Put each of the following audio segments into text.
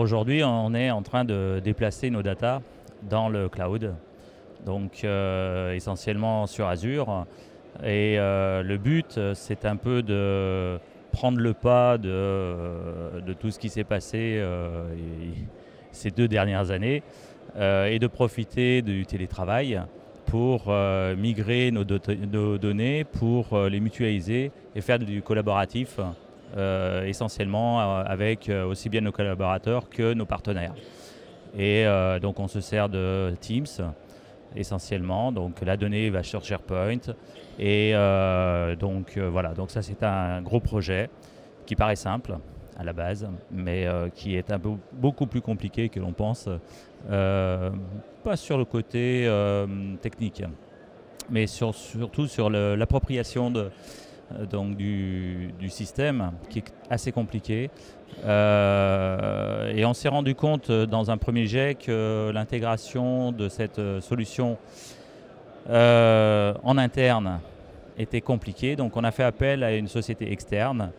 aujourd'hui, on est en train de déplacer nos data dans le cloud, donc essentiellement sur Azure. Et le but, c'est un peu de prendre le pas de tout ce qui s'est passé ces 2 dernières années et de profiter du télétravail pour migrer nos données, pour les mutualiser et faire du collaboratif essentiellement avec aussi bien nos collaborateurs que nos partenaires. Et donc on se sert de Teams essentiellement, donc la donnée va sur SharePoint et voilà, donc ça c'est un gros projet qui paraît simple à la base, mais qui est beaucoup plus compliqué que l'on pense, pas sur le côté technique, mais surtout sur l'appropriation du système qui est assez compliqué. Et on s'est rendu compte dans un premier jet que l'intégration de cette solution en interne était compliquée, donc on a fait appel à une société externe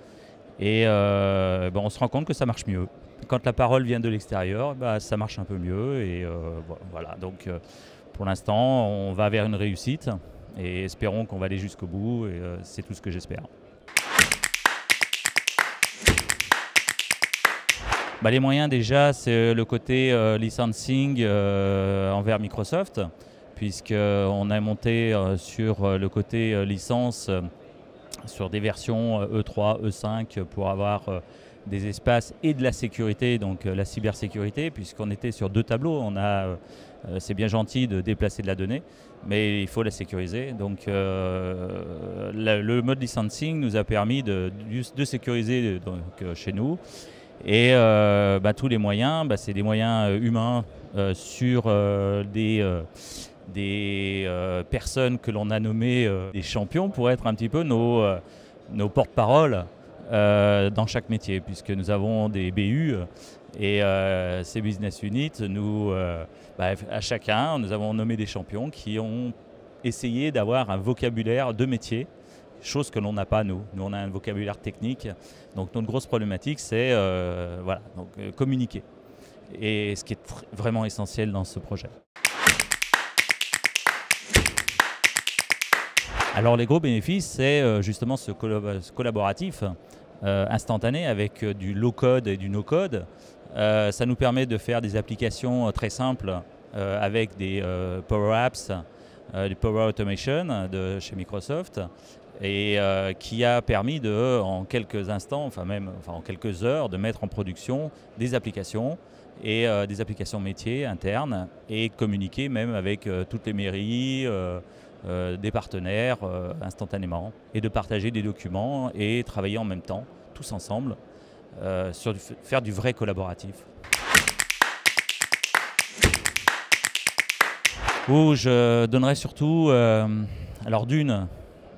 et on se rend compte que ça marche mieux. Quand la parole vient de l'extérieur, ça marche un peu mieux et voilà. Donc pour l'instant, on va vers une réussite et espérons qu'on va aller jusqu'au bout et c'est tout ce que j'espère. Les moyens déjà, c'est le côté licensing envers Microsoft, puisqu'on a monté sur le côté licence sur des versions E3, E5 pour avoir des espaces et de la sécurité, donc la cybersécurité, puisqu'on était sur 2 tableaux. C'est bien gentil de déplacer de la donnée, mais il faut la sécuriser. Donc le mode licensing nous a permis de sécuriser chez nous. Et tous les moyens, c'est des moyens humains sur des personnes que l'on a nommées des champions pour être un petit peu nos porte-parole dans chaque métier, puisque nous avons des BU et ces business units, à chacun, nous avons nommé des champions qui ont essayé d'avoir un vocabulaire de métier, chose que l'on n'a pas nous. Nous, on a un vocabulaire technique. Donc notre grosse problématique, c'est communiquer. Et ce qui est vraiment essentiel dans ce projet. Alors les gros bénéfices, c'est justement ce collaboratif instantané avec du low-code et du no-code. Ça nous permet de faire des applications très simples avec des Power Apps, du Power Automation de chez Microsoft, et qui a permis en quelques instants, en quelques heures, de mettre en production des applications et des applications métiers internes et communiquer même avec toutes les mairies, des partenaires instantanément, et de partager des documents et travailler en même temps, tous ensemble, faire du vrai collaboratif. Où je donnerais surtout, alors d'une,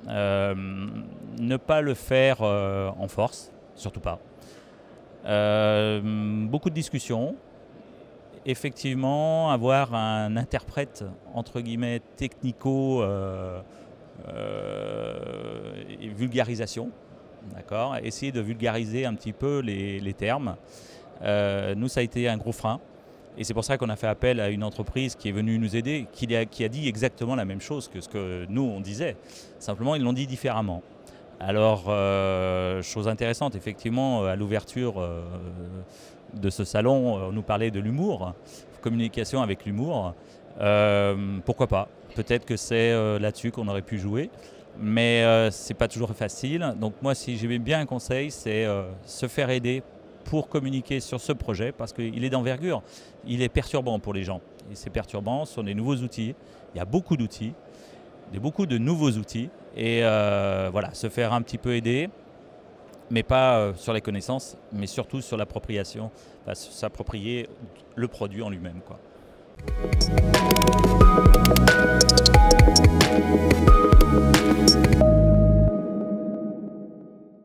ne pas le faire en force, surtout pas. Beaucoup de discussions. Effectivement, avoir un interprète, entre guillemets, technico et vulgarisation. D'accord. Essayer de vulgariser un petit peu les termes. Nous, ça a été un gros frein. Et c'est pour ça qu'on a fait appel à une entreprise qui est venue nous aider, qui a dit exactement la même chose que ce que nous, on disait. Simplement, ils l'ont dit différemment. Alors, chose intéressante, effectivement, à l'ouverture de ce salon, on nous parlait de l'humour, communication avec l'humour. Pourquoi pas? Peut-être que c'est là-dessus qu'on aurait pu jouer, mais c'est pas toujours facile. Donc moi, si j'ai bien un conseil, c'est se faire aider pour communiquer sur ce projet, parce qu'il est d'envergure, il est perturbant pour les gens. Et c'est perturbant, ce sont des nouveaux outils, il y a beaucoup d'outils, beaucoup de nouveaux outils, et voilà, se faire un petit peu aider, mais pas sur les connaissances, mais surtout sur l'appropriation, s'approprier le produit en lui-même, quoi.